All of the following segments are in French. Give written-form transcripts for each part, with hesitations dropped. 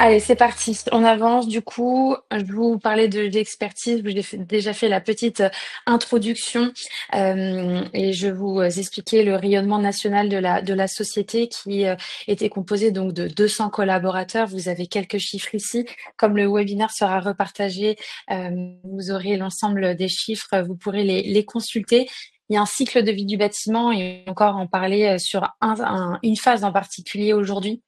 Allez, c'est parti. On avance. Du coup, je vous parlais de l'expertise. Déjà fait la petite introduction et je vous expliquais le rayonnement national de la société qui était composé donc de 200 collaborateurs. Vous avez quelques chiffres ici. Comme le webinaire sera repartagé, vous aurez l'ensemble des chiffres. Vous pourrez les consulter. Il y a un cycle de vie du bâtiment et encore en parler sur une phase en particulier aujourd'hui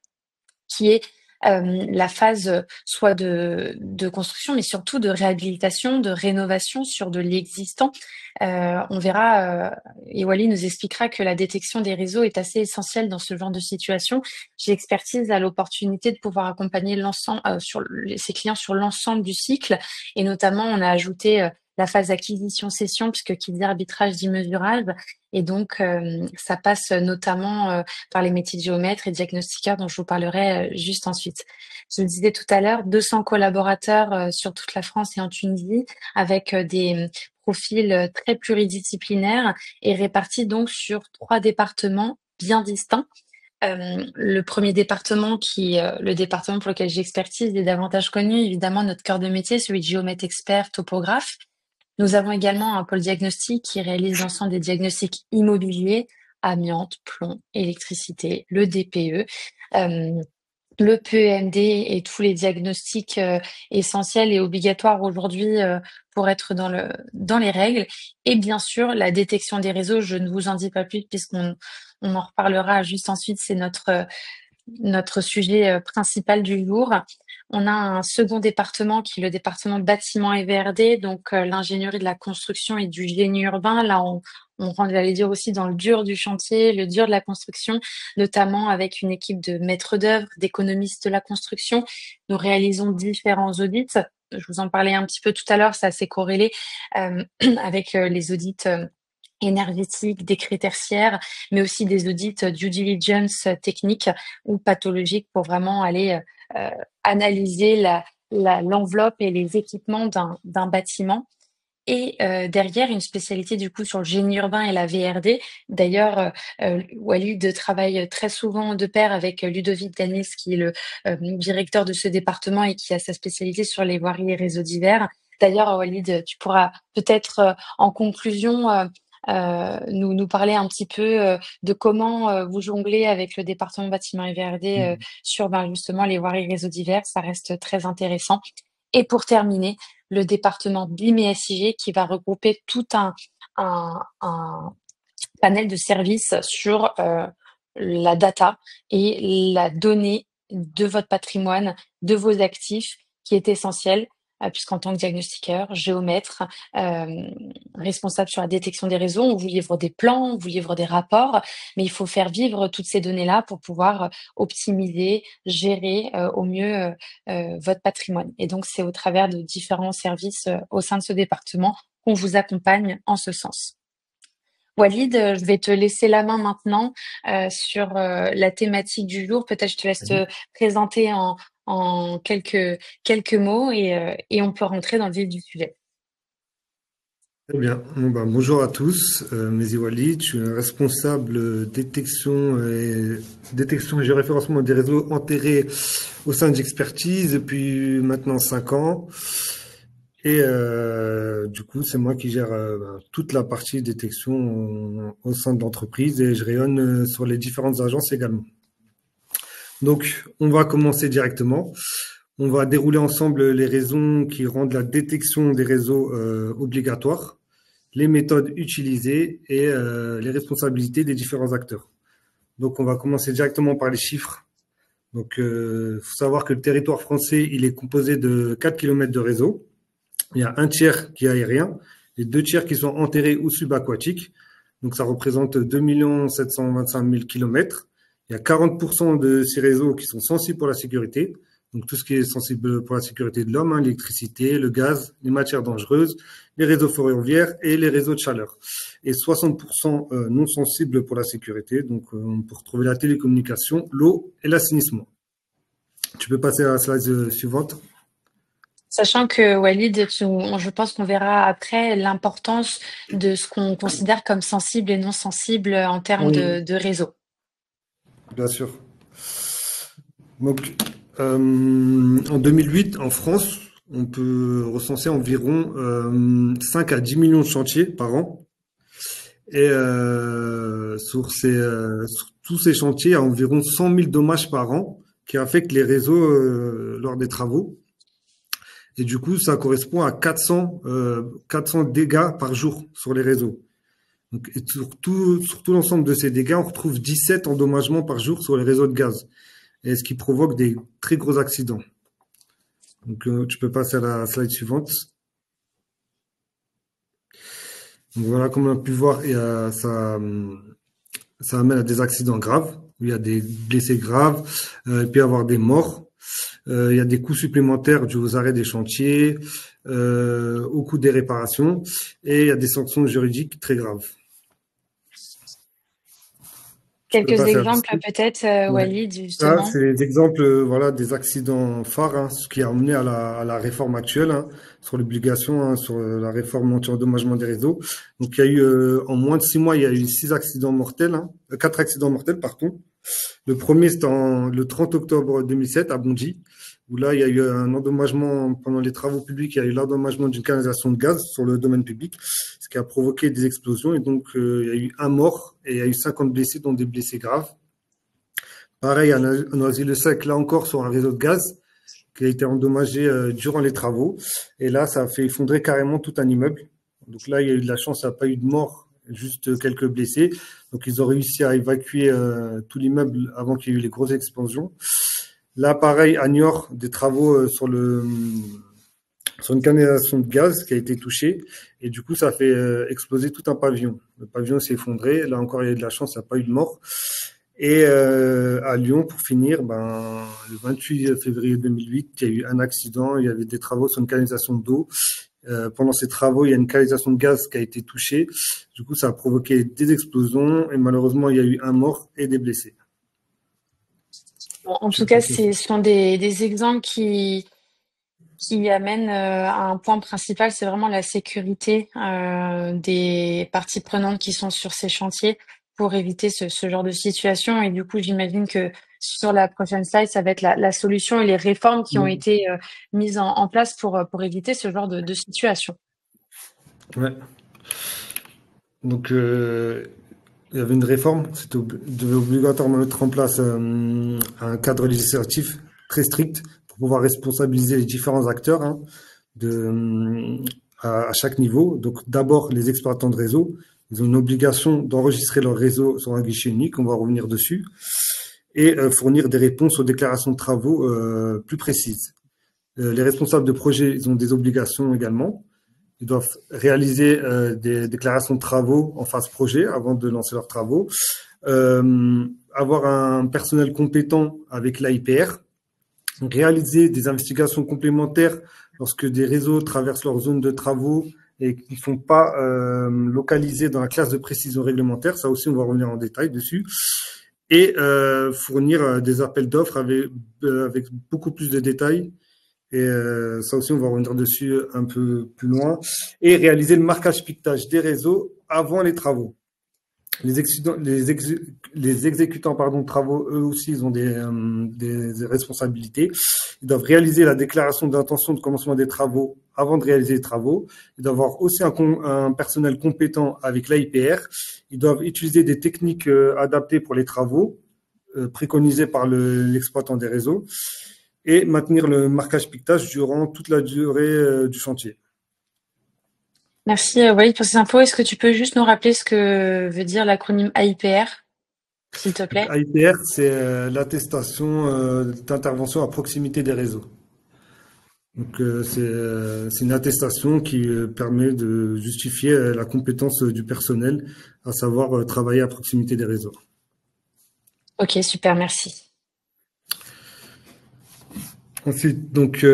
qui est la phase soit de construction, mais surtout de réhabilitation, de rénovation sur de l'existant. On verra, et Wally nous expliquera que la détection des réseaux est assez essentielle dans ce genre de situation. L'expertise a l'opportunité de pouvoir accompagner l'ensemble ses clients sur l'ensemble du cycle, et notamment on a ajouté la phase acquisition-cession, puisque qui dit arbitrage dit mesurage, et donc ça passe notamment par les métiers de géomètres et diagnostiqueurs dont je vous parlerai juste ensuite. Je le disais tout à l'heure, 200 collaborateurs sur toute la France et en Tunisie, avec des profils très pluridisciplinaires et répartis donc sur 3 départements bien distincts. Le premier département le département pour lequel j'expertise est davantage connu, évidemment notre cœur de métier, celui de géomètre expert, topographe. Nous avons également un pôle diagnostic qui réalise l'ensemble des diagnostics immobiliers, amiante, plomb, électricité, le DPE, euh, le PEMD et tous les diagnostics essentiels et obligatoires aujourd'hui pour être dans les règles. Et bien sûr, la détection des réseaux, je ne vous en dis pas plus puisqu'on en reparlera juste ensuite, c'est notre sujet principal du jour. On a un second département qui est le département bâtiment et VRD, donc l'ingénierie de la construction et du génie urbain. Là, on rentre, j'allais dire aussi, dans le dur du chantier, le dur de la construction, notamment avec une équipe de maîtres d'œuvre, d'économistes de la construction. Nous réalisons différents audits. Je vous en parlais un petit peu tout à l'heure, c'est assez corrélé avec les audits énergétiques, décrets tertiaires, mais aussi des audits due diligence techniques ou pathologiques pour vraiment aller analyser l'enveloppe et les équipements d'un bâtiment. Et derrière, une spécialité du coup sur le génie urbain et la VRD. D'ailleurs, Walid travaille très souvent de pair avec Ludovic Danis, qui est le directeur de ce département et qui a sa spécialité sur les voiries et réseaux divers. D'ailleurs, Walid, tu pourras peut-être en conclusion nous parler un petit peu de comment vous jonglez avec le département bâtiment et VRD Mhm. sur justement les voiries et réseaux divers. Ça reste très intéressant. Et pour terminer, le département BIM et SIG qui va regrouper tout un panel de services sur la data et la donnée de votre patrimoine, de vos actifs, qui est essentiel, puisqu'en tant que diagnostiqueur, géomètre, euh, responsable sur la détection des réseaux, on vous livre des plans, on vous livre des rapports, mais il faut faire vivre toutes ces données-là pour pouvoir optimiser, gérer au mieux votre patrimoine. Et donc, c'est au travers de différents services au sein de ce département qu'on vous accompagne en ce sens. Walid, je vais te laisser la main maintenant sur la thématique du jour. Peut-être je te laisse te présenter en quelques mots et on peut rentrer dans le vif du sujet. Très bien. Bon, bonjour à tous. Mehdi Walid, je suis un responsable détection et géoréférencement des réseaux enterrés au sein d'Expertise depuis maintenant 5 ans. Et du coup, c'est moi qui gère toute la partie détection au sein de l'entreprise et je rayonne sur les différentes agences également. Donc, on va commencer directement. On va dérouler ensemble les raisons qui rendent la détection des réseaux obligatoire, les méthodes utilisées et les responsabilités des différents acteurs. Donc, on va commencer directement par les chiffres. Donc, faut savoir que le territoire français, il est composé de 4 kilomètres de réseau. Il y a un tiers qui est aérien et 2 tiers qui sont enterrés ou subaquatiques. Donc, ça représente 2 725 000 kilomètres. Il y a 40% de ces réseaux qui sont sensibles pour la sécurité. Donc, tout ce qui est sensible pour la sécurité de l'homme, l'électricité, le gaz, les matières dangereuses, les réseaux ferroviaires et les réseaux de chaleur. Et 60% non sensibles pour la sécurité. Donc, on peut retrouver la télécommunication, l'eau et l'assainissement. Tu peux passer à la slide suivante. Sachant que Walid, je pense qu'on verra après l'importance de ce qu'on considère comme sensible et non sensible en termes Oui, de réseau. bien sûr. Donc, En 2008, en France, on peut recenser environ 5 à 10 millions de chantiers par an. Et sur tous ces chantiers, il y a environ 100 000 dommages par an qui affectent les réseaux lors des travaux. Et du coup, ça correspond à 400 dégâts par jour sur les réseaux. Donc, et sur tout l'ensemble de ces dégâts, on retrouve 17 endommagements par jour sur les réseaux de gaz. Et ce qui provoque des très gros accidents. Donc, tu peux passer à la slide suivante. Donc voilà, comme on a pu voir, ça amène à des accidents graves. Il y a des blessés graves, il peut y avoir des morts. Il y a des coûts supplémentaires dus aux arrêts des chantiers, au coût des réparations, et il y a des sanctions juridiques très graves. Tu peux Quelques passer à la exemples suite. peut-être, Ouais. Walid, Ça, justement. c'est des exemples, voilà, des accidents phares, hein, ce qui a amené à la réforme actuelle, hein, sur l'obligation, hein, sur la réforme anti-endommagement des réseaux. Donc, il y a eu, en moins de 6 mois, il y a eu 6 accidents mortels, hein, 4 accidents mortels, pardon. Le premier, c'était le 30 octobre 2007 à Bondy, où là, il y a eu un endommagement pendant les travaux publics, il y a eu l'endommagement d'une canalisation de gaz sur le domaine public, ce qui a provoqué des explosions. Et donc, il y a eu un mort et il y a eu 50 blessés, dont des blessés graves. Pareil, à Noisy-le-Sec, là encore, sur un réseau de gaz qui a été endommagé durant les travaux. Et là, ça a fait effondrer carrément tout un immeuble. Donc là, il y a eu de la chance, il n'y a pas eu de mort, juste quelques blessés. Donc, ils ont réussi à évacuer tout l'immeuble avant qu'il y ait eu les grosses explosions. Là, pareil, à Niort, des travaux sur une canalisation de gaz qui a été touchée. Et du coup, ça a fait exploser tout un pavillon. Le pavillon s'est effondré. Là encore, il y a eu de la chance, il n'y a pas eu de mort. Et à Lyon, pour finir, le 28 février 2008, il y a eu un accident. Il y avait des travaux sur une canalisation d'eau. Pendant ces travaux, il y a une canalisation de gaz qui a été touchée. Du coup, ça a provoqué des explosions et malheureusement, il y a eu un mort et des blessés. Bon, en Je tout sais cas, pas si- ce sont des exemples qui amènent à un point principal, c'est vraiment la sécurité des parties prenantes qui sont sur ces chantiers pour éviter ce genre de situation. Et du coup, j'imagine que sur la prochaine slide, ça va être la solution et les réformes qui ont Mm. été mises en place pour éviter ce genre de situation. Ouais. Donc, il y avait une réforme. Devait obligatoirement mettre en place un cadre législatif très strict pour pouvoir responsabiliser les différents acteurs, hein, à chaque niveau. Donc, d'abord, les exploitants de réseau. Ils ont une obligation d'enregistrer leur réseau sur un guichet unique. On va revenir dessus. Et fournir des réponses aux déclarations de travaux plus précises. Les responsables de projet, ils ont des obligations également. Ils doivent réaliser des déclarations de travaux en phase projet avant de lancer leurs travaux. Avoir un personnel compétent avec l'AIPR. Réaliser des investigations complémentaires lorsque des réseaux traversent leur zone de travaux et qui ne sont pas localisés dans la classe de précision réglementaire. Ça aussi, on va revenir en détail dessus. Et fournir des appels d'offres avec beaucoup plus de détails. Et ça aussi, on va revenir dessus un peu plus loin. Et réaliser le marquage piquetage des réseaux avant les travaux. Les exécutants de travaux, eux aussi, ils ont des responsabilités. Ils doivent réaliser la déclaration d'intention de commencement des travaux avant de réaliser les travaux. Ils doivent avoir aussi un personnel compétent avec l'AIPR. Ils doivent utiliser des techniques adaptées pour les travaux, préconisées par l'exploitant des réseaux, et maintenir le marquage piquetage durant toute la durée du chantier. Merci Walid pour ces infos. Est-ce que tu peux juste nous rappeler ce que veut dire l'acronyme AIPR, s'il te plaît? AIPR, c'est l'attestation d'intervention à proximité des réseaux. Donc c'est une attestation qui permet de justifier la compétence du personnel, à savoir travailler à proximité des réseaux. Ok, super, merci. Ensuite, donc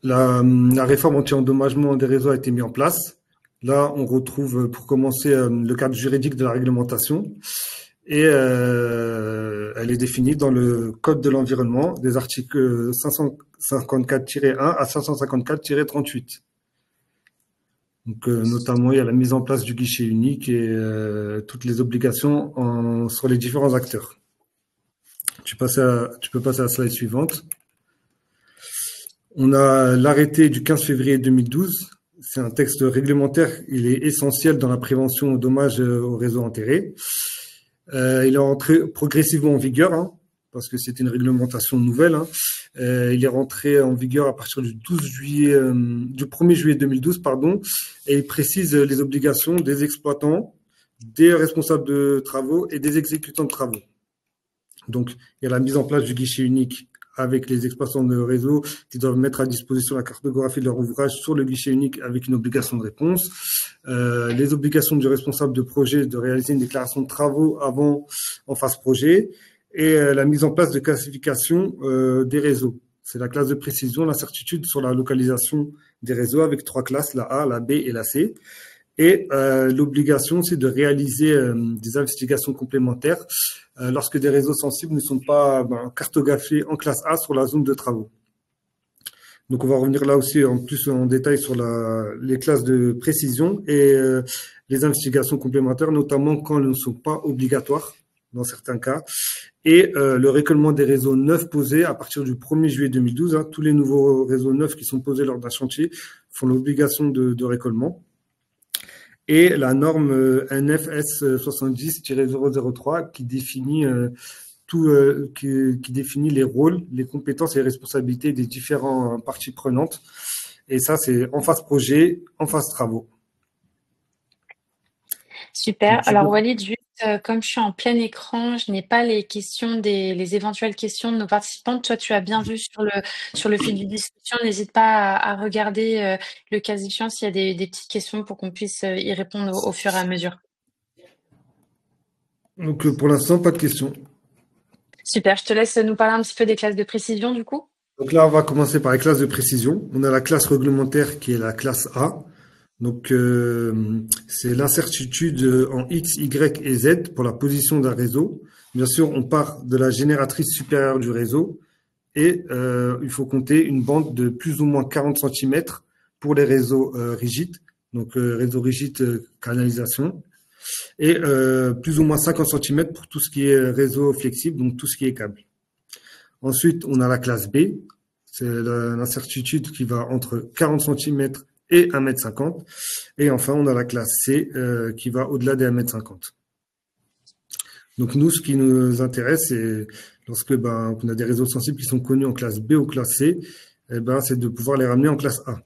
la réforme anti-endommagement des réseaux a été mise en place. Là, on retrouve pour commencer le cadre juridique de la réglementation. Et elle est définie dans le Code de l'environnement des articles 554-1 à 554-38. Donc, notamment, il y a la mise en place du guichet unique et toutes les obligations sur les différents acteurs. Tu peux passer à la slide suivante. On a l'arrêté du 15 février 2012. C'est un texte réglementaire. Il est essentiel dans la prévention aux dommages aux réseaux enterrés. Il est rentré progressivement en vigueur, hein, parce que c'était une réglementation nouvelle. Hein. Il est rentré en vigueur à partir du 1er juillet 2012, pardon, et il précise les obligations des exploitants, des responsables de travaux et des exécutants de travaux. Donc, il y a la mise en place du guichet unique avec les exploitants de réseau qui doivent mettre à disposition la cartographie de leur ouvrage sur le guichet unique avec une obligation de réponse. Les obligations du responsable de projet de réaliser une déclaration de travaux avant en phase projet et la mise en place de classification des réseaux. C'est la classe de précision, l'incertitude sur la localisation des réseaux avec 3 classes, la A, la B et la C. Et l'obligation aussi de réaliser des investigations complémentaires lorsque des réseaux sensibles ne sont pas cartographiés en classe A sur la zone de travaux. Donc on va revenir là aussi en plus en détail sur les classes de précision et les investigations complémentaires, notamment quand elles ne sont pas obligatoires dans certains cas. Et le récolement des réseaux neufs posés à partir du 1er juillet 2012. Hein, tous les nouveaux réseaux neufs qui sont posés lors d'un chantier font l'obligation de récolement. Et la norme NFS 70-003 qui définit qui définit les rôles, les compétences et les responsabilités des différentes parties prenantes. Et ça, c'est en phase projet, en phase travaux. Super. Alors Walid, juste comme je suis en plein écran, je n'ai pas les questions les éventuelles questions de nos participantes. Toi, tu as bien vu sur le fil du discussion. N'hésite pas à regarder le cas échéant s'il y a des petites questions pour qu'on puisse y répondre au fur et à mesure. Donc pour l'instant, pas de questions. Super. Je te laisse nous parler un petit peu des classes de précision du coup. Donc là, on va commencer par les classes de précision. On a la classe réglementaire qui est la classe A. Donc, c'est l'incertitude en X, Y et Z pour la position d'un réseau. Bien sûr, on part de la génératrice supérieure du réseau et il faut compter une bande de plus ou moins 40 cm pour les réseaux rigides, donc réseau rigide canalisation, et plus ou moins 50 cm pour tout ce qui est réseau flexible, donc tout ce qui est câble. Ensuite, on a la classe B, c'est l'incertitude qui va entre 40 cm et 1,50 m. Et enfin, on a la classe C qui va au-delà des 1,50 m. Donc nous, ce qui nous intéresse, c'est lorsque on a des réseaux sensibles qui sont connus en classe B ou classe C, c'est de pouvoir les ramener en classe A.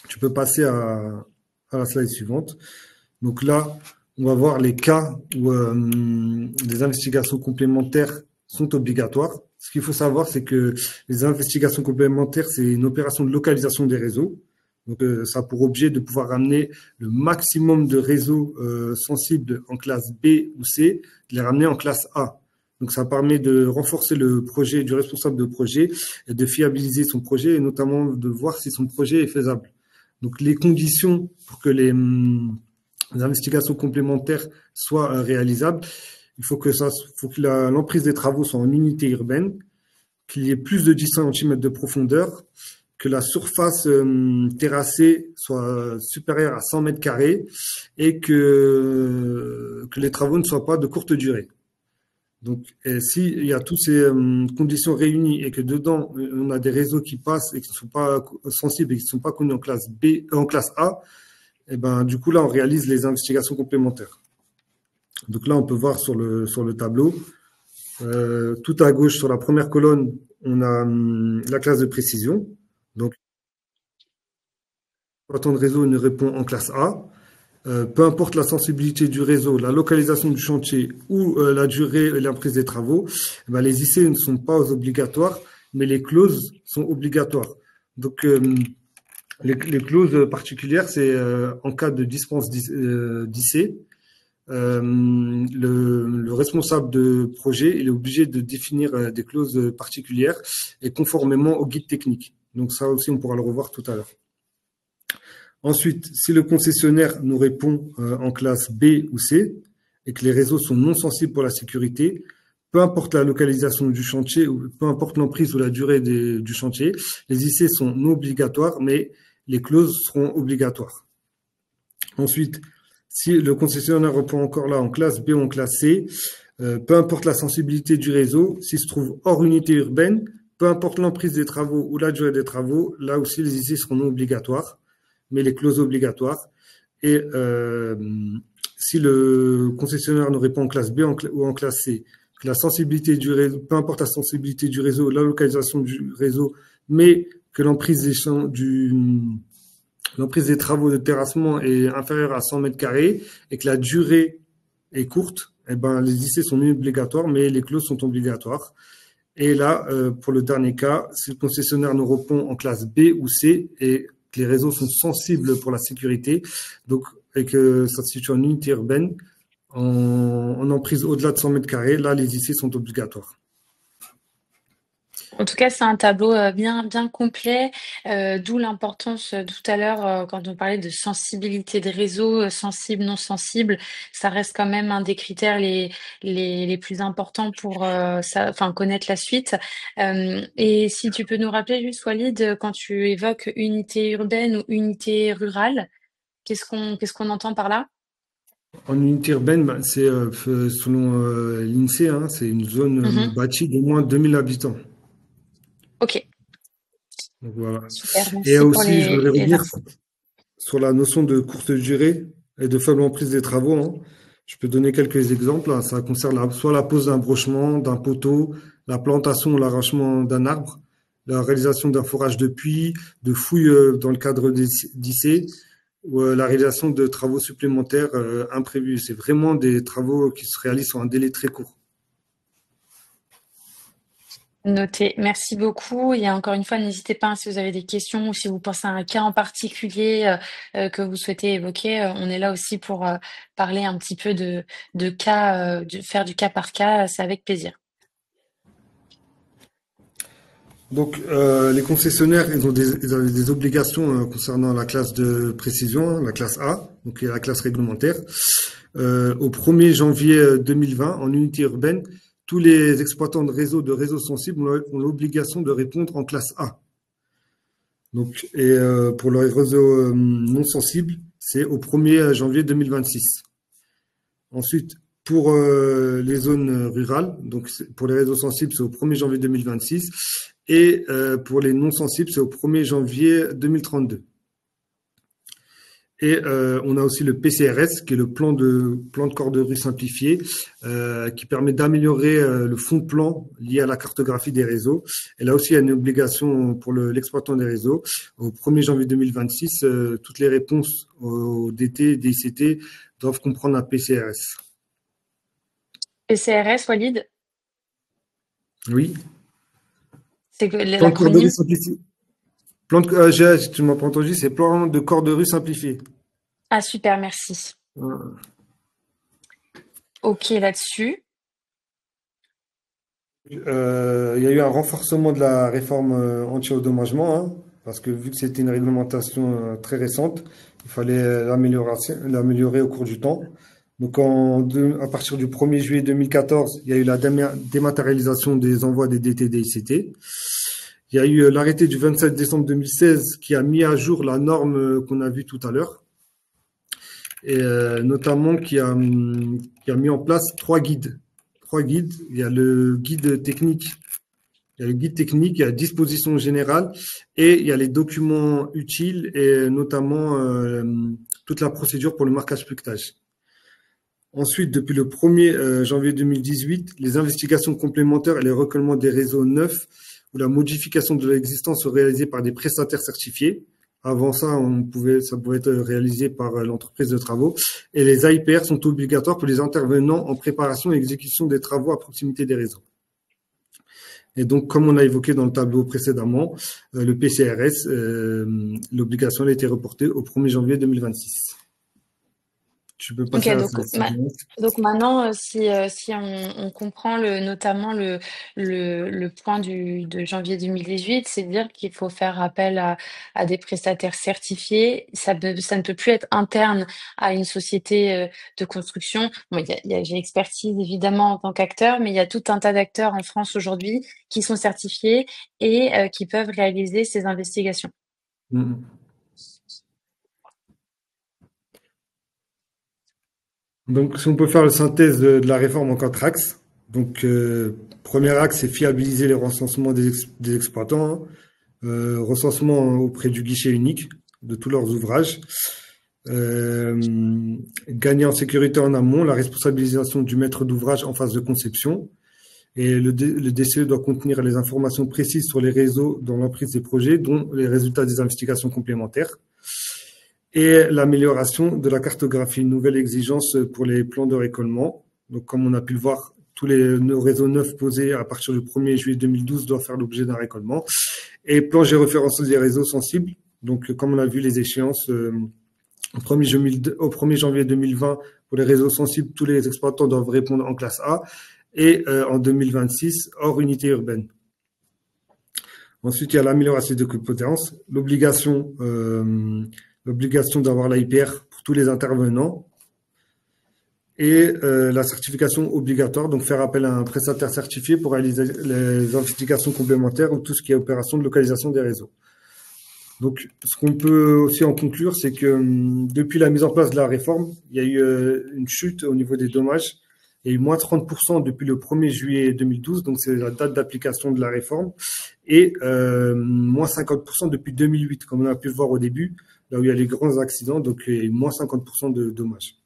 Tu peux passer à la slide suivante. Donc là, on va voir les cas où les investigations complémentaires sont obligatoires. Ce qu'il faut savoir, c'est que les investigations complémentaires, c'est une opération de localisation des réseaux. Donc, ça a pour objet de pouvoir ramener le maximum de réseaux sensibles en classe B ou C, de les ramener en classe A. Donc, ça permet de renforcer le projet du responsable de projet et de fiabiliser son projet et notamment de voir si son projet est faisable. Donc, les conditions pour que les investigations complémentaires soient réalisables, il faut que l'emprise des travaux soit en unité urbaine, qu'il y ait plus de 10 cm de profondeur, que la surface terrassée soit supérieure à 100 mètres carrés et que les travaux ne soient pas de courte durée. Donc, s'il y a toutes ces conditions réunies et que dedans, on a des réseaux qui passent et qui ne sont pas sensibles et qui ne sont pas connus en classe B, en classe A, et du coup, là, on réalise les investigations complémentaires. Donc là, on peut voir sur le tableau, tout à gauche, sur la première colonne, on a la classe de précision. Donc, l'exploitant de réseau ne répond en classe A. Peu importe la sensibilité du réseau, la localisation du chantier ou la durée et l'emprise des travaux, les IC ne sont pas obligatoires, mais les clauses sont obligatoires. Donc, les clauses particulières, c'est en cas de dispense d'IC, le responsable de projet il est obligé de définir des clauses particulières et conformément au guide technique. Donc ça aussi, on pourra le revoir tout à l'heure. Ensuite, si le concessionnaire nous répond en classe B ou C et que les réseaux sont non sensibles pour la sécurité, peu importe la localisation du chantier ou peu importe l'emprise ou la durée du chantier, les IC sont non obligatoires, mais les clauses seront obligatoires. Ensuite, si le concessionnaire répond encore là en classe B ou en classe C, Peu importe la sensibilité du réseau, s'il se trouve hors unité urbaine, peu importe l'emprise des travaux ou la durée des travaux, là aussi les IC seront non obligatoires, mais les clauses obligatoires. Et si le concessionnaire ne répond en classe B ou en classe C, que la sensibilité du réseau, peu importe la sensibilité du réseau, la localisation du réseau, mais que l'emprise des travaux de terrassement est inférieure à 100 mètres carrés et que la durée est courte, eh ben, les IC sont non obligatoires, mais les clauses sont obligatoires. Et là, pour le dernier cas, si le concessionnaire nous répond en classe B ou C et que les réseaux sont sensibles pour la sécurité, donc, et que ça se situe en unité urbaine, en emprise au-delà de 100 mètres carrés, là, les IC sont obligatoires. En tout cas, c'est un tableau bien complet, d'où l'importance tout à l'heure quand on parlait de sensibilité de réseau, sensible, non sensible, ça reste quand même un des critères les plus importants pour enfin, connaître la suite. Et si tu peux nous rappeler juste, Walid, quand tu évoques unité urbaine ou unité rurale, qu'est-ce qu'on entend par là? En unité urbaine, ben, c'est selon l'INSEE, hein, c'est une zone Mhm. bâtie d'au moins 2000 habitants. Ok, Donc, voilà. super, Et merci pour aussi, je voudrais les revenir infos. sur la notion de courte durée et de faible emprise des travaux, hein. Je peux donner quelques exemples, hein. Ça concerne soit la pose d'un brochement, d'un poteau, la plantation ou l'arrachement d'un arbre, la réalisation d'un forage de puits, de fouilles dans le cadre d'IC, ou la réalisation de travaux supplémentaires imprévus. C'est vraiment des travaux qui se réalisent sur un délai très court. Noté. Merci beaucoup. Et encore une fois, n'hésitez pas, hein, si vous avez des questions ou si vous pensez à un cas en particulier que vous souhaitez évoquer. On est là aussi pour parler un petit peu de cas, faire du cas par cas. C'est avec plaisir. Donc, les concessionnaires, ils avaient des obligations concernant la classe de précision, hein, la classe A, donc qui est la classe réglementaire. Au 1er janvier 2020, en unité urbaine, tous les exploitants de réseaux sensibles ont l'obligation de répondre en classe A. Donc, et pour les réseaux non sensibles, c'est au 1er janvier 2026. Ensuite, pour les zones rurales, donc pour les réseaux sensibles, c'est au 1er janvier 2026. Et pour les non sensibles, c'est au 1er janvier 2032. Et on a aussi le PCRS, qui est le plan de corps de rue simplifié, qui permet d'améliorer le fond de plan lié à la cartographie des réseaux. Et là aussi, il y a une obligation pour l'exploitant des réseaux. Au 1er janvier 2026, toutes les réponses au DT, DICT doivent comprendre un PCRS. PCRS, Walid, Oui. c'est Plan de corps de rue l'acronyme? simplifié. Tu m'as pas entendu, c'est plan de corps de rue simplifié. Ah, super, merci. Ok, là-dessus. Il y a eu un renforcement de la réforme anti-endommagement, hein, parce que vu que c'était une réglementation très récente, il fallait l'améliorer au cours du temps. Donc, à partir du 1er juillet 2014, il y a eu la dématérialisation des envois des DTD-ICT. Il y a eu l'arrêté du 27 décembre 2016 qui a mis à jour la norme qu'on a vue tout à l'heure, et notamment qui a mis en place trois guides. Trois guides. Il y a le guide technique. Il y a le guide technique, il y a la disposition générale et il y a les documents utiles et notamment toute la procédure pour le marquage piquetage. Ensuite, depuis le 1er janvier 2018, les investigations complémentaires et les recollements des réseaux neufs ou la modification de l'existence sont réalisés par des prestataires certifiés. Avant ça, ça pouvait être réalisé par l'entreprise de travaux. Et les AIPR sont obligatoires pour les intervenants en préparation et exécution des travaux à proximité des réseaux. Et donc, comme on a évoqué dans le tableau précédemment, le PCRS, l'obligation a été reportée au 1er janvier 2026. Tu peux Ok, passer à ça. donc maintenant, si on comprend notamment le point de janvier 2018, c'est dire qu'il faut faire appel à des prestataires certifiés. Ça ne peut plus être interne à une société de construction. Bon, j'ai expertise évidemment en tant qu'acteur, mais il y a tout un tas d'acteurs en France aujourd'hui qui sont certifiés et qui peuvent réaliser ces investigations. Mm. Mm. Donc, si on peut faire la synthèse de la réforme en quatre axes. Donc, premier axe, c'est fiabiliser les recensements des exploitants, hein. Recensement auprès du guichet unique de tous leurs ouvrages. Gagner en sécurité en amont, la responsabilisation du maître d'ouvrage en phase de conception. Et le DCE doit contenir les informations précises sur les réseaux dans l'emprise des projets, dont les résultats des investigations complémentaires. Et l'amélioration de la cartographie, une nouvelle exigence pour les plans de récollement. Donc, comme on a pu le voir, tous nos réseaux neufs posés à partir du 1er juillet 2012 doivent faire l'objet d'un récollement. Et plan géoréférencé des réseaux sensibles. Donc, comme on a vu les échéances, au 1er janvier 2020, pour les réseaux sensibles, tous les exploitants doivent répondre en classe A. Et en 2026, hors unité urbaine. Ensuite, il y a l'amélioration de compétences, l'obligation d'avoir l'IPR pour tous les intervenants et la certification obligatoire, donc faire appel à un prestataire certifié pour réaliser les investigations complémentaires ou tout ce qui est opération de localisation des réseaux. Donc, ce qu'on peut aussi en conclure, c'est que depuis la mise en place de la réforme, il y a eu une chute au niveau des dommages. Il y a eu moins 30% depuis le 1er juillet 2012, donc c'est la date d'application de la réforme, et moins 50% depuis 2008, comme on a pu le voir au début, là où il y a les grands accidents, donc il y a eu moins 50% de dommages.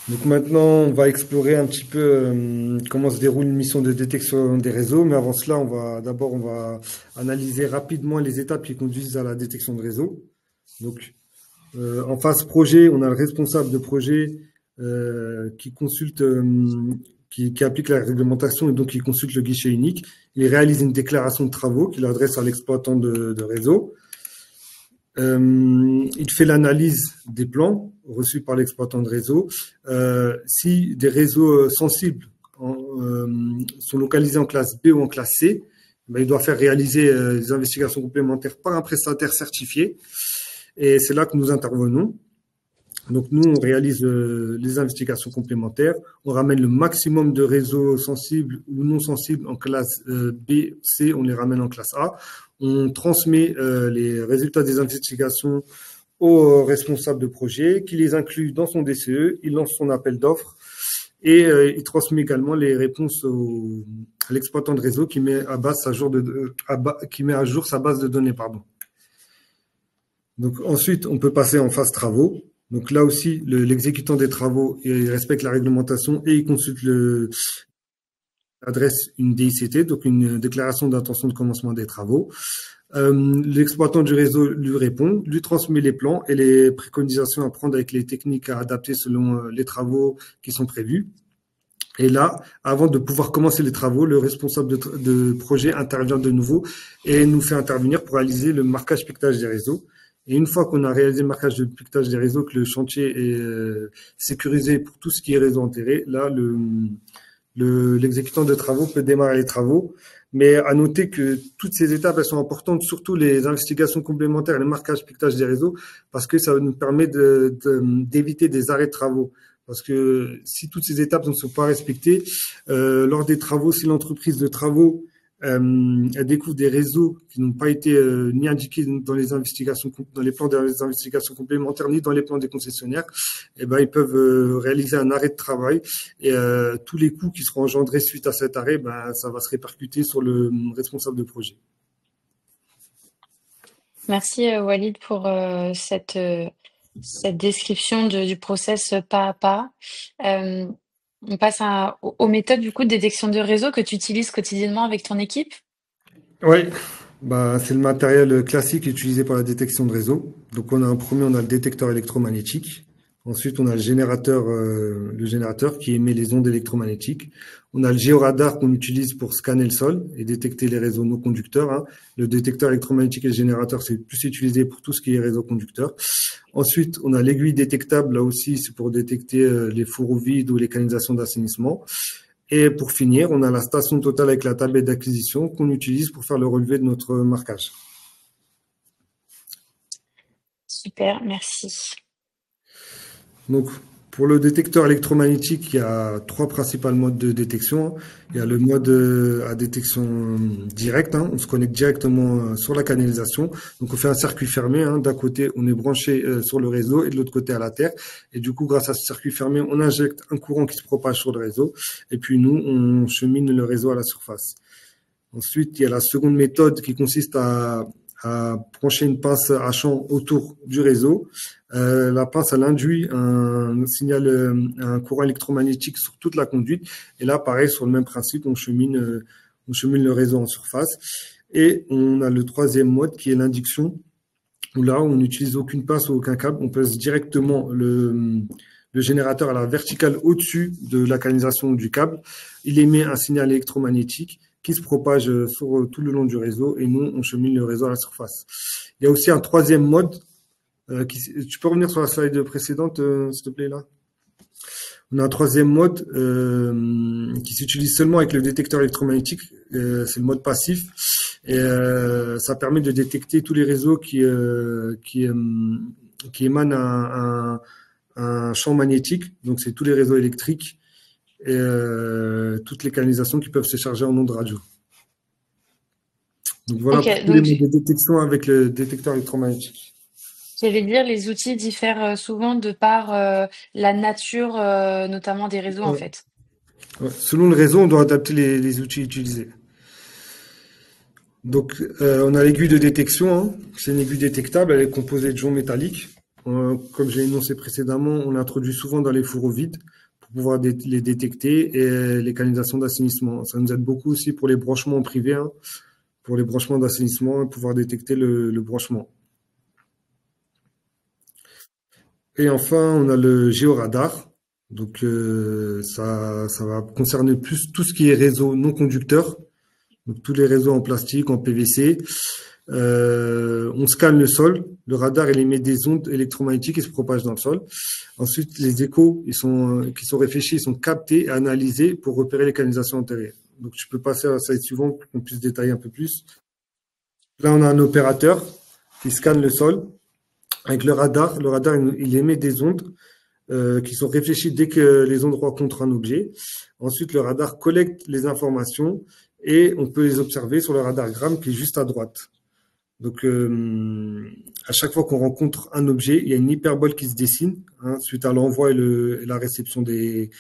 Donc maintenant, on va explorer un petit peu comment se déroule une mission de détection des réseaux, mais avant cela, on va analyser rapidement les étapes qui conduisent à la détection de réseau. Donc, en phase projet, on a le responsable de projet qui consulte, qui applique la réglementation et donc qui consulte le guichet unique. Il réalise une déclaration de travaux qu'il adresse à l'exploitant de réseau. Il fait l'analyse des plans reçus par l'exploitant de réseau. Si des réseaux sensibles sont localisés en classe B ou en classe C, ben, il doit faire réaliser des investigations complémentaires par un prestataire certifié. Et c'est là que nous intervenons. Donc nous, on réalise les investigations complémentaires. On ramène le maximum de réseaux sensibles ou non sensibles en classe B, C, on les ramène en classe A. On transmet les résultats des investigations au responsable de projet qui les inclut dans son DCE. Il lance son appel d'offres et il transmet également les réponses à l'exploitant de réseau qui met à jour sa base de données. Donc ensuite, on peut passer en phase travaux. Donc là aussi, l'exécutant des travaux, il respecte la réglementation et il consulte adresse une DICT, donc une déclaration d'intention de commencement des travaux. L'exploitant du réseau lui répond, lui transmet les plans et les préconisations à prendre avec les techniques à adapter selon les travaux qui sont prévus. Et là, avant de pouvoir commencer les travaux, le responsable de projet intervient de nouveau et nous fait intervenir pour réaliser le marquage piquetage des réseaux. Et une fois qu'on a réalisé le marquage de piquetage des réseaux, que le chantier est sécurisé pour tout ce qui est réseau enterré, là, l'exécutant de travaux peut démarrer les travaux. Mais à noter que toutes ces étapes, elles sont importantes, surtout les investigations complémentaires et le marquage piquetage des réseaux, parce que ça nous permet d'éviter des arrêts de travaux. Parce que si toutes ces étapes ne sont pas respectées, lors des travaux, si l'entreprise de travaux elle découvre des réseaux qui n'ont pas été ni indiqués dans les investigations, dans les plans des investigations complémentaires, ni dans les plans des concessionnaires, et ben ils peuvent réaliser un arrêt de travail et tous les coûts qui seront engendrés suite à cet arrêt, ben ça va se répercuter sur le responsable de projet. Merci Walid pour cette description du process pas à pas. On passe aux méthodes du coup de détection de réseau que tu utilises quotidiennement avec ton équipe. Oui, bah, c'est le matériel classique utilisé pour la détection de réseau. Donc on a le détecteur électromagnétique. Ensuite, on a le générateur qui émet les ondes électromagnétiques. On a le géoradar qu'on utilise pour scanner le sol et détecter les réseaux non conducteurs, hein. Le détecteur électromagnétique et le générateur, c'est plus utilisé pour tout ce qui est réseau conducteur. Ensuite, on a l'aiguille détectable, là aussi, c'est pour détecter les fours vides ou les canalisations d'assainissement. Et pour finir, on a la station totale avec la tablette d'acquisition qu'on utilise pour faire le relevé de notre marquage. Super, merci. Donc, pour le détecteur électromagnétique, il y a trois principaux modes de détection. Il y a le mode à détection directe, hein. On se connecte directement sur la canalisation. Donc on fait un circuit fermé, hein. D'un côté, on est branché sur le réseau et de l'autre côté à la terre. Et du coup, grâce à ce circuit fermé, on injecte un courant qui se propage sur le réseau. Et puis nous, on chemine le réseau à la surface. Ensuite, il y a la seconde méthode qui consiste à brancher une pince à champ autour du réseau. La pince, elle induit un signal, un courant électromagnétique sur toute la conduite. Et là, pareil, sur le même principe, on chemine le réseau en surface. Et on a le troisième mode qui est l'induction, où là, on n'utilise aucune pince ou aucun câble. On place directement le générateur à la verticale au-dessus de la canalisation du câble. Il émet un signal électromagnétique qui se propage sur tout le long du réseau et nous, on chemine le réseau à la surface. Il y a aussi un troisième mode. Tu peux revenir sur la slide précédente, s'il te plaît, là? On a un troisième mode qui s'utilise seulement avec le détecteur électromagnétique. C'est le mode passif. Et ça permet de détecter tous les réseaux qui émanent un champ magnétique. Donc, c'est tous les réseaux électriques et toutes les canalisations qui peuvent se charger en ondes radio. Donc voilà Ok, pour tous les donc modes de détection avec le détecteur électromagnétique. j'allais dire, les outils diffèrent souvent de par la nature, notamment des réseaux, en Ouais. fait. Ouais. Selon le réseau, on doit adapter les outils utilisés. Donc on a l'aiguille de détection, hein. C'est une aiguille détectable, elle est composée de joncs métalliques. Comme j'ai énoncé précédemment, on l'introduit souvent dans les fourreaux vides pour pouvoir les détecter et les canalisations d'assainissement. Ça nous aide beaucoup aussi pour les branchements privés, hein, pour les branchements d'assainissement et pouvoir détecter le branchement. Et enfin, on a le géoradar. Donc ça va concerner plus tout ce qui est réseau non conducteur, donc tous les réseaux en plastique, en PVC. On scanne le sol. Le radar, il émet des ondes électromagnétiques qui se propagent dans le sol. Ensuite, les échos qui sont réfléchis, ils sont captés et analysés pour repérer les canalisations enterrées. Donc, tu peux passer à la slide suivante pour qu'on puisse détailler un peu plus. Là, on a un opérateur qui scanne le sol avec le radar. Le radar, il émet des ondes qui sont réfléchies dès que les ondes rencontrent un objet. Ensuite, le radar collecte les informations et on peut les observer sur le radargramme qui est juste à droite. Donc, à chaque fois qu'on rencontre un objet, il y a une hyperbole qui se dessine, hein, suite à l'envoi et la réception des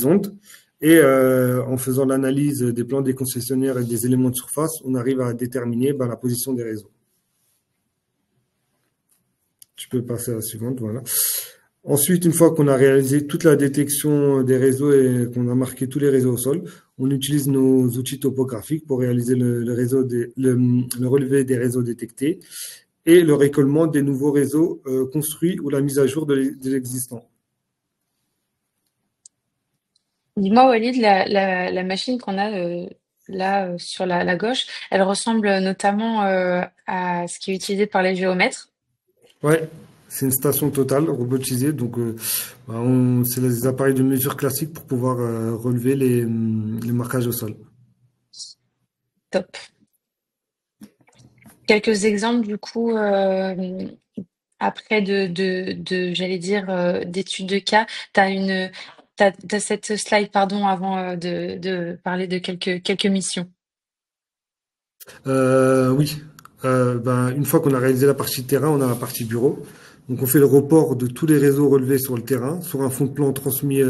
ondes. Et en faisant l'analyse des plans des concessionnaires et des éléments de surface, on arrive à déterminer la position des réseaux. Tu peux passer à la suivante, voilà. Ensuite, une fois qu'on a réalisé toute la détection des réseaux et qu'on a marqué tous les réseaux au sol, on utilise nos outils topographiques pour réaliser le relevé des réseaux détectés et le récollement des nouveaux réseaux construits ou la mise à jour de l'existant. Dis-moi, Walid, la machine qu'on a là sur la gauche, elle ressemble notamment à ce qui est utilisé par les géomètres. Ouais, c'est une station totale robotisée, donc c'est les appareils de mesure classiques pour pouvoir relever les marquages au sol. Top. Quelques exemples, du coup, après j'allais dire, d'études de cas, t'as cette slide, pardon, avant de parler de quelques missions. Oui, une fois qu'on a réalisé la partie terrain, on a la partie bureau. Donc on fait le report de tous les réseaux relevés sur le terrain, sur un fond de plan transmis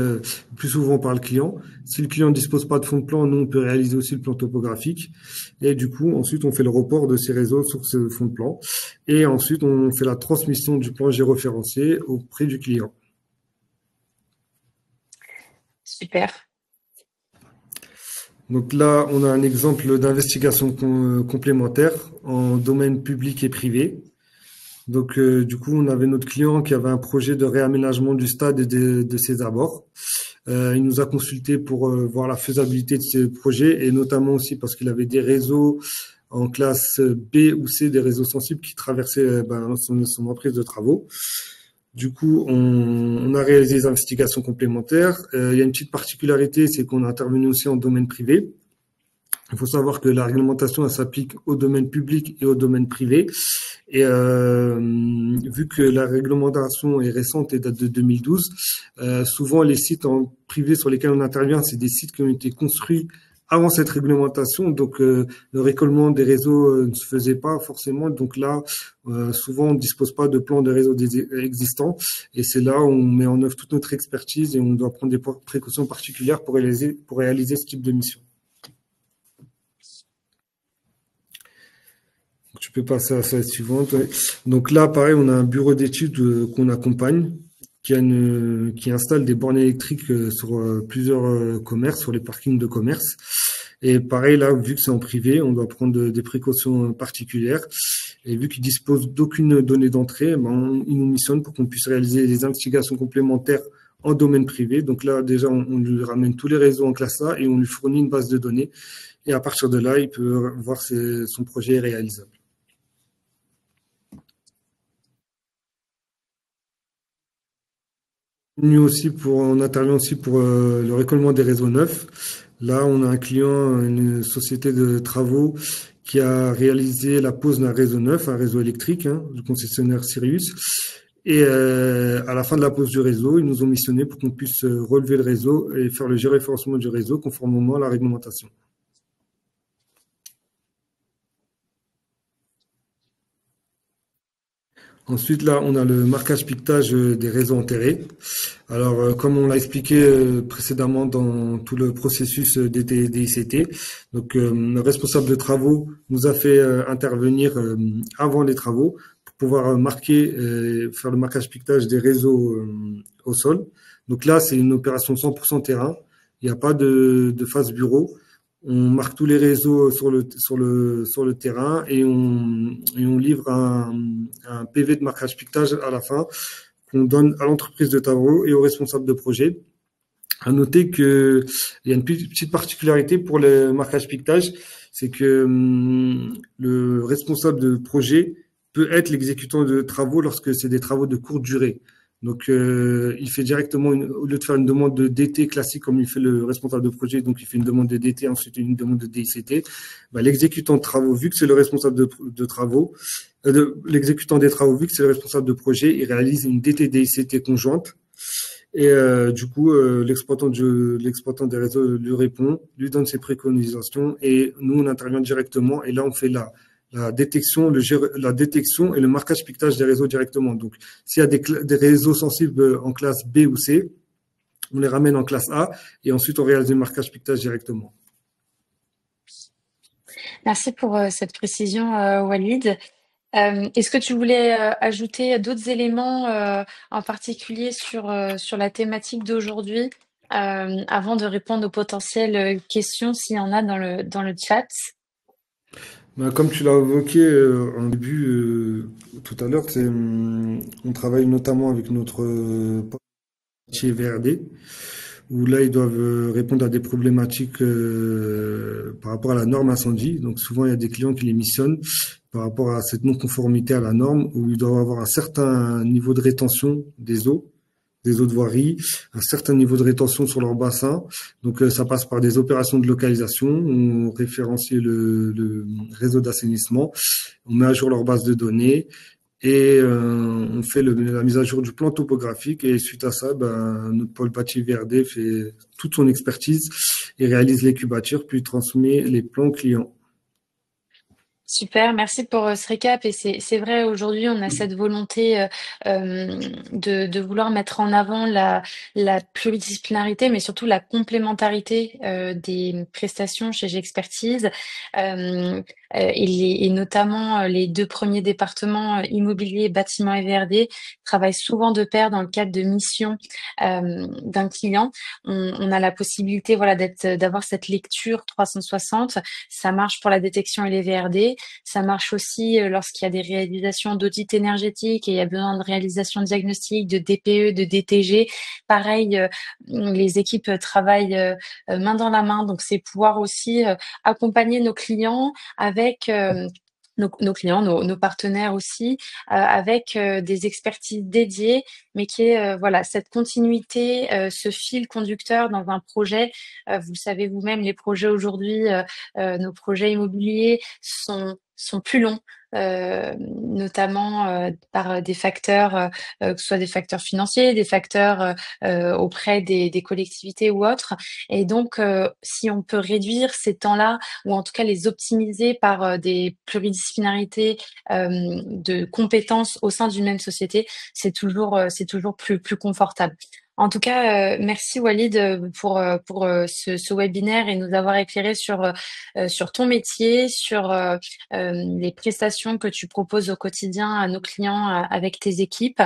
plus souvent par le client. Si le client ne dispose pas de fond de plan, nous on peut réaliser aussi le plan topographique. Et du coup, ensuite on fait le report de ces réseaux sur ce fond de plan. Et ensuite on fait la transmission du plan géoréférencé auprès du client. Super. Donc là, on a un exemple d'investigation complémentaire en domaine public et privé. Donc, du coup, on avait notre client qui avait un projet de réaménagement du stade et de ses abords. Il nous a consulté pour voir la faisabilité de ce projet et notamment aussi parce qu'il avait des réseaux en classe B ou C, des réseaux sensibles qui traversaient son emprise de travaux. Du coup, on a réalisé des investigations complémentaires. Il y a une petite particularité, c'est qu'on a intervenu aussi en domaine privé. Il faut savoir que la réglementation, elle s'applique au domaine public et au domaine privé. Et vu que la réglementation est récente et date de 2012, souvent les sites en privé sur lesquels on intervient, c'est des sites qui ont été construits avant cette réglementation. Donc le récollement des réseaux ne se faisait pas forcément. Donc là, souvent on ne dispose pas de plan de réseau existants. Et c'est là où on met en œuvre toute notre expertise et on doit prendre des précautions particulières pour réaliser ce type de mission. Tu peux passer à la slide suivante. Ouais. Donc là, pareil, on a un bureau d'études qu'on accompagne, qui installe des bornes électriques sur plusieurs commerces, sur les parkings de commerce. Et pareil, là, vu que c'est en privé, on doit prendre des précautions particulières. Et vu qu'ils disposent d'aucune donnée d'entrée, ben, ils nous missionnent pour qu'on puisse réaliser des investigations complémentaires en domaine privé. Donc là, déjà, on lui ramène tous les réseaux en classe A et on lui fournit une base de données. Et à partir de là, il peut voir si son projet est réalisable. On intervient aussi pour le récollement des réseaux neufs. Là, on a un client, une société de travaux qui a réalisé la pose d'un réseau neuf, un réseau électrique, hein, du concessionnaire Sirius. Et à la fin de la pose du réseau, ils nous ont missionné pour qu'on puisse relever le réseau et faire le géréférencement du réseau conformément à la réglementation. Ensuite, là, on a le marquage piquetage des réseaux enterrés. Alors, comme on l'a expliqué précédemment dans tout le processus DICT, donc le responsable de travaux nous a fait intervenir avant les travaux pour pouvoir marquer, faire le marquage piquetage des réseaux au sol. Donc là, c'est une opération 100% terrain. Il n'y a pas de phase bureau. On marque tous les réseaux sur le terrain et on livre un PV de marquage piquetage à la fin qu'on donne à l'entreprise de travaux et au responsable de projet. À noter que il y a une petite particularité pour le marquage piquetage, c'est que le responsable de projet peut être l'exécutant de travaux lorsque c'est des travaux de courte durée. Donc, il fait directement, au lieu de faire une demande de DT classique comme il fait le responsable de projet, donc il fait une demande de DT, ensuite une demande de DICT, bah, l'exécutant de travaux, vu que c'est le responsable de travaux, l'exécutant des travaux, vu que c'est le responsable de projet, il réalise une DT DICT conjointe. Et du coup, l'exploitant des réseaux lui répond, lui donne ses préconisations et nous, on intervient directement et là, on fait la détection, la détection et le marquage piquetage des réseaux directement. Donc, s'il y a des réseaux sensibles en classe B ou C, on les ramène en classe A et ensuite on réalise le marquage piquetage directement. Merci pour cette précision, Walid. Est-ce que tu voulais ajouter d'autres éléments en particulier sur la thématique d'aujourd'hui avant de répondre aux potentielles questions s'il y en a dans le chat? Ben, comme tu l'as évoqué en début tout à l'heure, on travaille notamment avec notre partie VRD, où là ils doivent répondre à des problématiques par rapport à la norme incendie. Donc souvent il y a des clients qui les missionnent par rapport à cette non-conformité à la norme, où ils doivent avoir un certain niveau de rétention des eaux de voirie, un certain niveau de rétention sur leur bassin. Donc ça passe par des opérations de localisation, on référencie le réseau d'assainissement, on met à jour leur base de données et on fait la mise à jour du plan topographique et suite à ça, ben, notre pôle bâti VRD fait toute son expertise et réalise les cubatures puis transmet les plans clients. Super, merci pour ce récap. Et c'est vrai, aujourd'hui, on a cette volonté de vouloir mettre en avant la pluridisciplinarité, mais surtout la complémentarité des prestations chez Gexpertise. Et notamment les deux premiers départements immobilier, bâtiment et VRD travaillent souvent de pair dans le cadre de missions d'un client. On a la possibilité, voilà, d'avoir cette lecture 360. Ça marche pour la détection et les VRD. Ça marche aussi lorsqu'il y a des réalisations d'audit énergétique et il y a besoin de réalisation de diagnostic, de DPE, de DTG. Pareil, les équipes travaillent main dans la main. Donc, c'est pouvoir aussi accompagner nos clients avec nos clients, nos partenaires aussi, avec des expertises dédiées, mais qui est voilà cette continuité, ce fil conducteur dans un projet. Vous le savez vous-même, les projets aujourd'hui, nos projets immobiliers sont plus longs, notamment par des facteurs, que ce soit des facteurs financiers, des facteurs auprès des collectivités ou autres. Et donc, si on peut réduire ces temps-là ou en tout cas les optimiser par des pluridisciplinarités de compétences au sein d'une même société, c'est toujours plus confortable. En tout cas, merci Walid pour ce webinaire et nous avoir éclairé sur ton métier, sur les prestations que tu proposes au quotidien à nos clients avec tes équipes.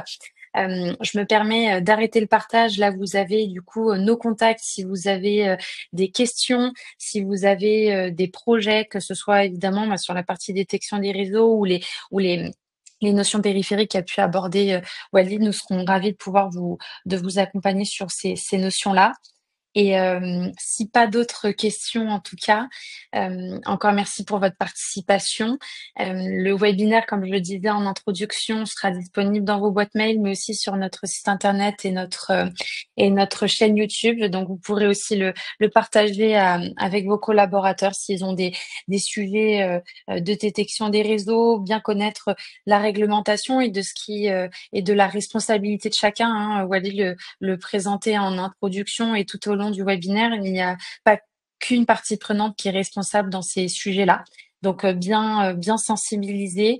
Je me permets d'arrêter le partage. Là, vous avez du coup nos contacts si vous avez des questions, si vous avez des projets, que ce soit évidemment sur la partie détection des réseaux ou les notions périphériques qu'a pu aborder Walid. Nous serons ravis de vous accompagner sur ces notions-là. Et si pas d'autres questions en tout cas, encore merci pour votre participation. Le webinaire, comme je le disais en introduction, sera disponible dans vos boîtes mail, mais aussi sur notre site internet et notre chaîne YouTube. Donc vous pourrez aussi le partager avec vos collaborateurs s'ils ont des sujets de détection des réseaux, bien connaître la réglementation et de ce qui et de la responsabilité de chacun. Hein. Walid le présenter en introduction et tout au long du webinaire. Il n'y a pas qu'une partie prenante qui est responsable dans ces sujets-là. Donc bien sensibiliser,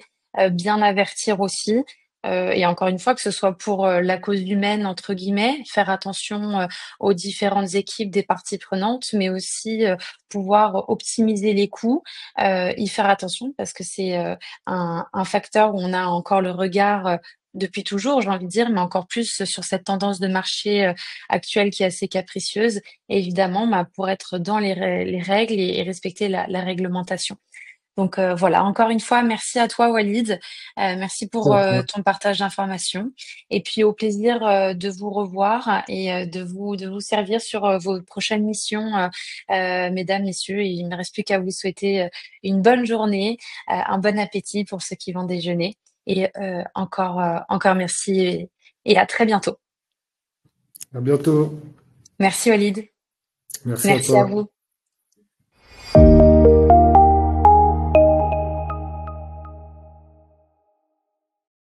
bien avertir aussi. Et encore une fois, que ce soit pour la cause humaine, entre guillemets, faire attention aux différentes équipes des parties prenantes, mais aussi pouvoir optimiser les coûts, y faire attention parce que c'est un facteur où on a encore le regard depuis toujours, j'ai envie de dire, mais encore plus sur cette tendance de marché actuelle qui est assez capricieuse, et évidemment pour être dans les règles et respecter la réglementation. Donc voilà, encore une fois, merci à toi Walid, merci pour ton partage d'informations, et puis au plaisir de vous revoir et de vous servir sur vos prochaines missions, mesdames, messieurs. Et il ne me reste plus qu'à vous souhaiter une bonne journée, un bon appétit pour ceux qui vont déjeuner, et encore merci et à très bientôt. À bientôt. Merci Walid, Merci à merci à toi. vous.